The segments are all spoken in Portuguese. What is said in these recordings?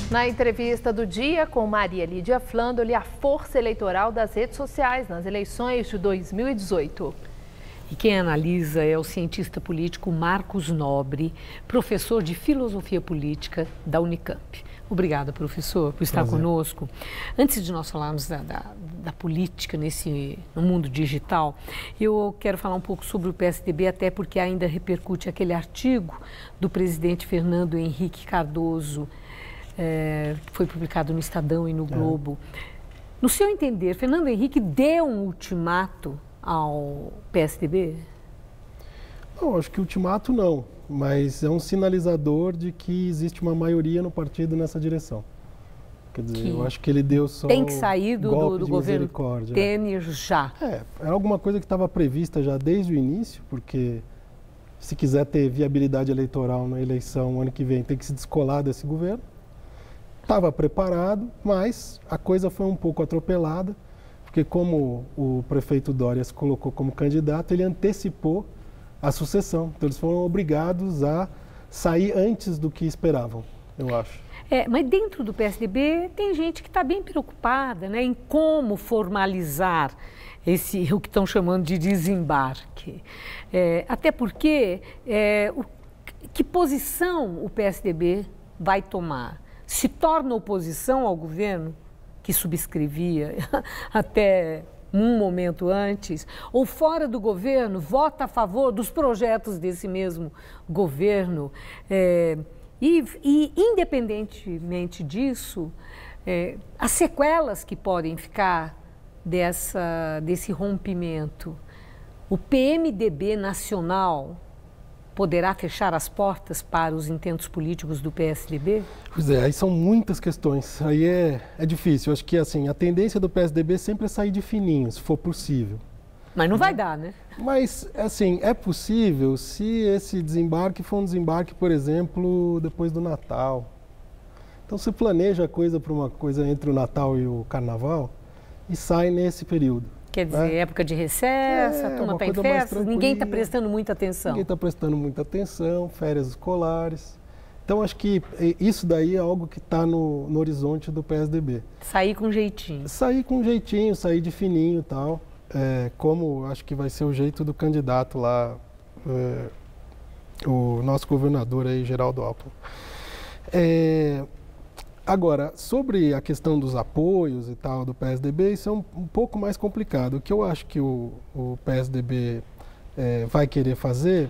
Na entrevista do dia com Maria Lídia Flandoli, a força eleitoral das redes sociais nas eleições de 2018. E quem analisa é o cientista político Marcos Nobre, professor de filosofia política da Unicamp. Obrigada, professor, por estar conosco. Antes de nós falarmos da política no mundo digital, eu quero falar um pouco sobre o PSDB, até porque ainda repercute aquele artigo do presidente Fernando Henrique Cardoso, que foi publicado no Estadão e no Globo. No seu entender, Fernando Henrique deu um ultimato ao PSDB? Não, acho que ultimato não, mas é um sinalizador de que existe uma maioria no partido nessa direção. Quer dizer, eu acho que ele deu só tem que sair do governo Temer já. Era alguma coisa que estava prevista já desde o início, porque se quiser ter viabilidade eleitoral na eleição ano que vem, tem que se descolar desse governo. Estava preparado, mas a coisa foi um pouco atropelada, porque como o prefeito Dória se colocou como candidato, ele antecipou a sucessão. Então eles foram obrigados a sair antes do que esperavam, eu acho. Mas dentro do PSDB tem gente que está bem preocupada, né, em como formalizar o que estão chamando de desembarque. Até porque, que posição o PSDB vai tomar? Se torna oposição ao governo, que subscrevia até um momento antes, ou fora do governo, vota a favor dos projetos desse mesmo governo. E independentemente disso, as sequelas que podem ficar desse rompimento, o PMDB nacional poderá fechar as portas para os intentos políticos do PSDB? Pois é, aí são muitas questões, aí é difícil. Eu acho que assim, a tendência do PSDB sempre é sair de fininho, se for possível. Mas não vai dar, né? Mas, assim, é possível se esse desembarque for um desembarque, por exemplo, depois do Natal. Então, você planeja a coisa para uma coisa entre o Natal e o Carnaval e sai nesse período. Quer dizer, época de recesso, a turma está em festas, ninguém está prestando muita atenção. Ninguém está prestando muita atenção, férias escolares. Então, acho que isso daí é algo que está no horizonte do PSDB. Sair com jeitinho. Sair com jeitinho, sair de fininho e tal. Como acho que vai ser o jeito do candidato lá, o nosso governador aí, Geraldo Alckmin. Agora, sobre a questão dos apoios e tal do PSDB, isso é um pouco mais complicado. O que eu acho que o PSDB vai querer fazer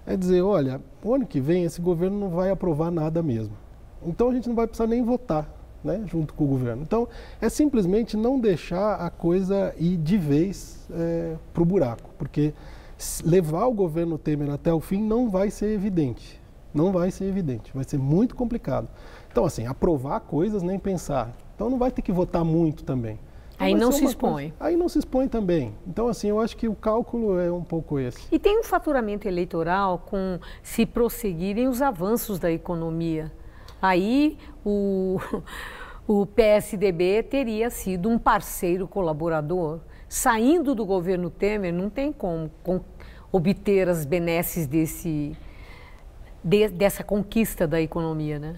é dizer, olha, o ano que vem esse governo não vai aprovar nada mesmo. Então a gente não vai precisar nem votar, né, junto com o governo. Então é simplesmente não deixar a coisa ir de vez para o buraco, porque levar o governo Temer até o fim não vai ser evidente. Não vai ser evidente, vai ser muito complicado. Então, assim, aprovar coisas, nem pensar. Então, não vai ter que votar muito também. Então, aí não se expõe. Aí não se expõe também. Então, assim, eu acho que o cálculo é um pouco esse. E tem um faturamento eleitoral se prosseguirem os avanços da economia. Aí, o PSDB teria sido um parceiro colaborador. Saindo do governo Temer, não tem como obter as benesses dessa conquista da economia, né?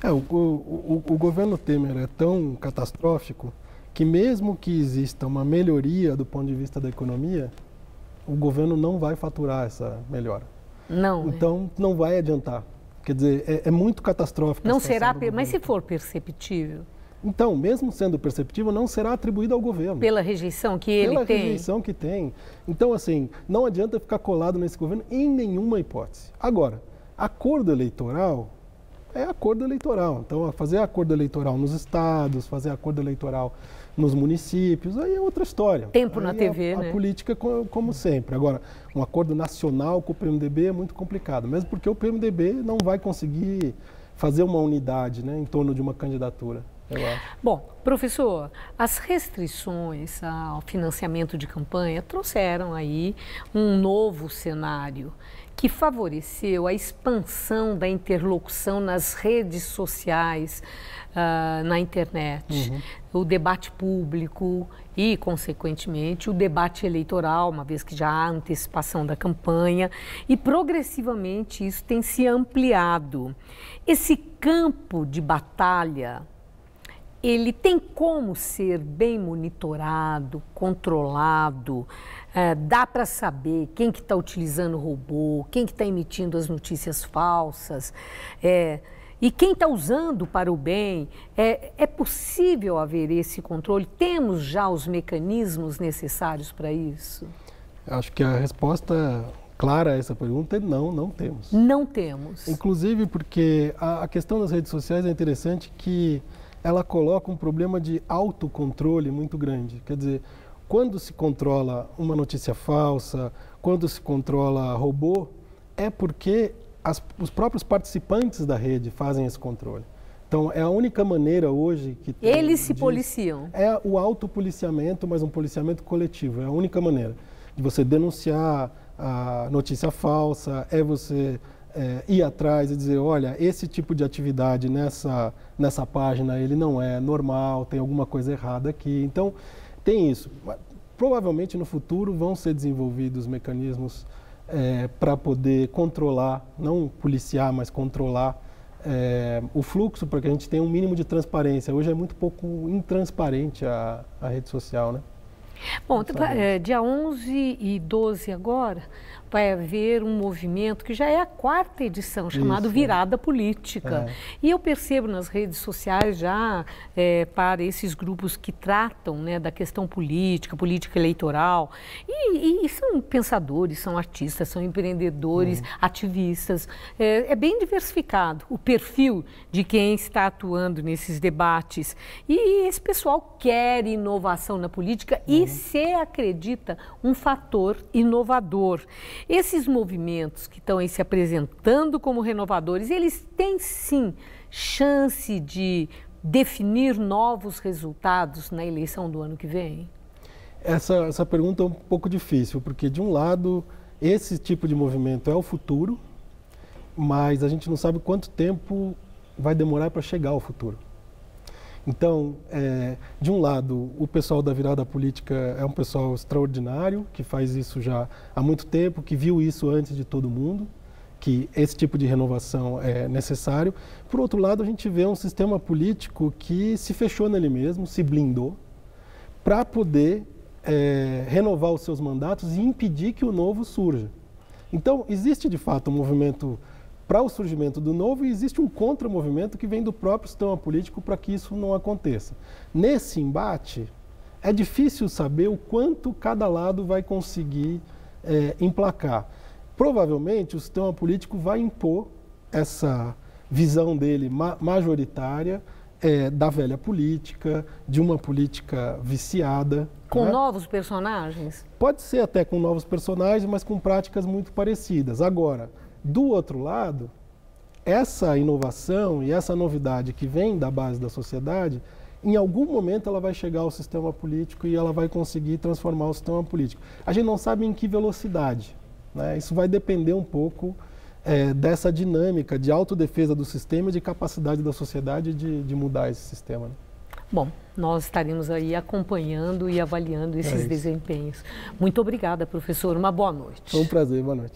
O governo Temer é tão catastrófico que mesmo que exista uma melhoria do ponto de vista da economia, o governo não vai faturar essa melhora. Não. Então, não vai adiantar. Quer dizer, é muito catastrófico. Não será, mas se for perceptível? Então, mesmo sendo perceptível, não será atribuído ao governo. Pela rejeição que ele tem? Pela rejeição que tem. Então, assim, não adianta ficar colado nesse governo em nenhuma hipótese. Agora, acordo eleitoral é acordo eleitoral. Então, fazer acordo eleitoral nos estados, fazer acordo eleitoral nos municípios, aí é outra história. Tempo na TV, né? A política, como sempre. Agora, um acordo nacional com o PMDB é muito complicado, mesmo porque o PMDB não vai conseguir fazer uma unidade, né, em torno de uma candidatura. eu acho. Bom, professor, as restrições ao financiamento de campanha trouxeram aí um novo cenário que favoreceu a expansão da interlocução nas redes sociais, na internet, o debate público e, consequentemente, o debate eleitoral, uma vez que já há antecipação da campanha, e progressivamente isso tem se ampliado. Esse campo de batalha, ele tem como ser bem monitorado, controlado, dá para saber quem que está utilizando o robô, quem que está emitindo as notícias falsas, e quem está usando para o bem. É possível haver esse controle? Temos já os mecanismos necessários para isso? Acho que a resposta clara a essa pergunta é não, não temos. Não temos. Inclusive porque a questão das redes sociais é interessante que ela coloca um problema de autocontrole muito grande. Quer dizer, quando se controla uma notícia falsa, quando se controla robô, é porque os próprios participantes da rede fazem esse controle. Então, é a única maneira hoje que tem eles se policiam. É o autopoliciamento, mas um policiamento coletivo. É a única maneira de você denunciar a notícia falsa, é você ir atrás e dizer, olha, esse tipo de atividade nessa página, ele não é normal, tem alguma coisa errada aqui. Então, tem isso. Provavelmente, no futuro, vão ser desenvolvidos mecanismos para poder controlar, não policiar, mas controlar o fluxo, para que a gente tenha um mínimo de transparência. Hoje é muito pouco intransparente a rede social, né? Bom, dia 11 e 12 agora, vai haver um movimento que já é a 4ª edição, chamado Virada Política. E eu percebo nas redes sociais já, para esses grupos que tratam, né, da questão política, política eleitoral, e são pensadores, são artistas, são empreendedores, ativistas. É bem diversificado o perfil de quem está atuando nesses debates. E esse pessoal quer inovação na política e se acredita um fator inovador. Esses movimentos que estão aí se apresentando como renovadores, eles têm sim chance de definir novos resultados na eleição do ano que vem? Essa pergunta é um pouco difícil, porque de um lado, esse tipo de movimento é o futuro, mas a gente não sabe quanto tempo vai demorar para chegar ao futuro. Então, de um lado, o pessoal da Virada Política é um pessoal extraordinário, que faz isso já há muito tempo, que viu isso antes de todo mundo, que esse tipo de renovação é necessário. Por outro lado, a gente vê um sistema político que se fechou nele mesmo, se blindou, para poder renovar os seus mandatos e impedir que o novo surja. Então, existe de fato um movimento para o surgimento do novo e existe um contra-movimento que vem do próprio sistema político para que isso não aconteça. Nesse embate, é difícil saber o quanto cada lado vai conseguir emplacar. Provavelmente, o sistema político vai impor essa visão dele majoritária da velha política, de uma política viciada. Com novos personagens? Pode ser até com novos personagens, mas com práticas muito parecidas. Agora, do outro lado, essa inovação e essa novidade que vem da base da sociedade, em algum momento ela vai chegar ao sistema político e ela vai conseguir transformar o sistema político. A gente não sabe em que velocidade, né? Isso vai depender um pouco dessa dinâmica de autodefesa do sistema e de capacidade da sociedade de mudar esse sistema, né? Bom, nós estaremos aí acompanhando e avaliando esses desempenhos. Muito obrigada, professor. Uma boa noite. Foi um prazer, boa noite.